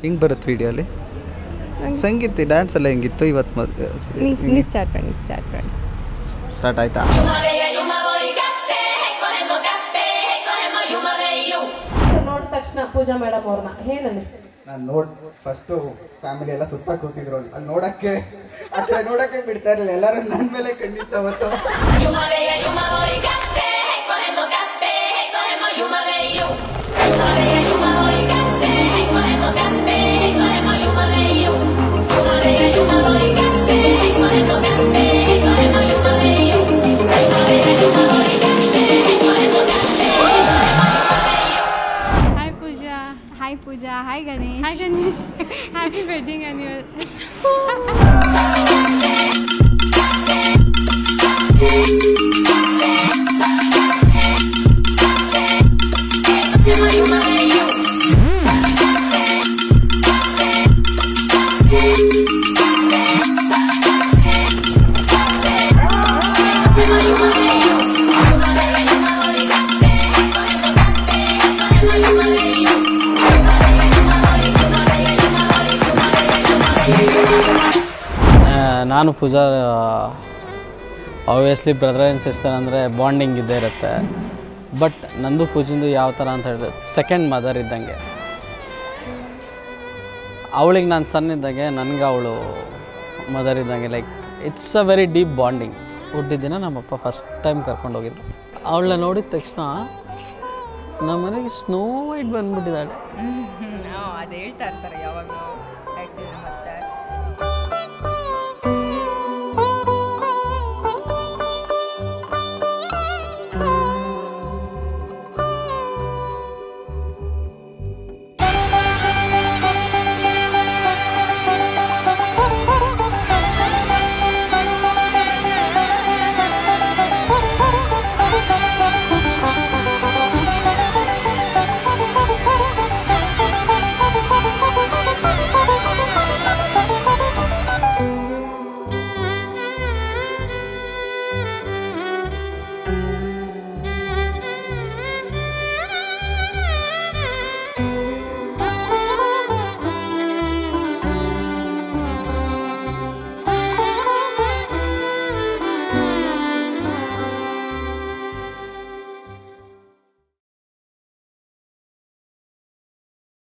ಹಿಂಗೆ ಬರುತ್ತೆ ವಿಡಿಯೋಲಿ ಸಂಗೀತ ಡ್ಯಾನ್ಸ್ ಎಲ್ಲ ಹೆಂಗಿತ್ತು ಇವತ್ತು ಸ್ಟಾರ್ಟ್ ಆಯ್ತಾ ನೋಡಿದ ತಕ್ಷಣ ಪೂಜಾ ಮೇಡಮ್ ಅವ್ರನ್ನ ಏನ್ ಅನಿಸ್ತು? ನಾನು ಫಸ್ಟು ಫ್ಯಾಮಿಲಿ ಎಲ್ಲ ಸುತ್ತ ಕೂತಿದ್ರು ಅಲ್ಲಿ ನೋಡಕ್ಕೆ ಆ ಕಡೆ ನೋಡಕ್ಕೆ ಬಿಡ್ತಾ ಇರಲಿಲ್ಲ, ಎಲ್ಲರೂ ನನ್ನ ಮೇಲೆ ಕಣ್ಣಿತ್ತು ಅವತ್ತು. Hi Pooja, hi Ganesh. Hi Ganesh. Happy wedding anniversary. ನಾನು ಪೂಜಾ ಆಬ್ವಿಯಸ್ಲಿ ಬ್ರದರ್ ಆ್ಯಂಡ್ ಸಿಸ್ಟರ್ ಅಂದರೆ ಬಾಂಡಿಂಗ್ ಇದ್ದೇ ಇರುತ್ತೆ. ಬಟ್ ನಂದು ಪೂಜಿಂದು ಯಾವ ಥರ ಅಂತ ಹೇಳಿದ್ರೆ ಸೆಕೆಂಡ್ ಮದರ್ ಇದ್ದಂಗೆ. ಅವಳಿಗೆ ನಾನು ಸಣ್ಣ ಇದ್ದಂಗೆ ನನಗೆ ಅವಳು ಮದರ್ ಇದ್ದಂಗೆ. Like it's a very deep bonding. ಹುಟ್ಟಿದ ದಿನ ನಮ್ಮಪ್ಪ ಫಸ್ಟ್ ಟೈಮ್ ಕರ್ಕೊಂಡೋಗಿದ್ರು. ಅವಳನ್ನ ನೋಡಿದ ತಕ್ಷಣ ನಮ್ಮ ಮನೆಗೆ ಸ್ನೋ ವೈಟ್ ಬಂದ್ಬಿಟ್ಟಿದ್ದಾಳೆ. ಅದು ಹೇಳ್ತಾ ಇರ್ತಾರೆ ಯಾವಾಗಲೂ.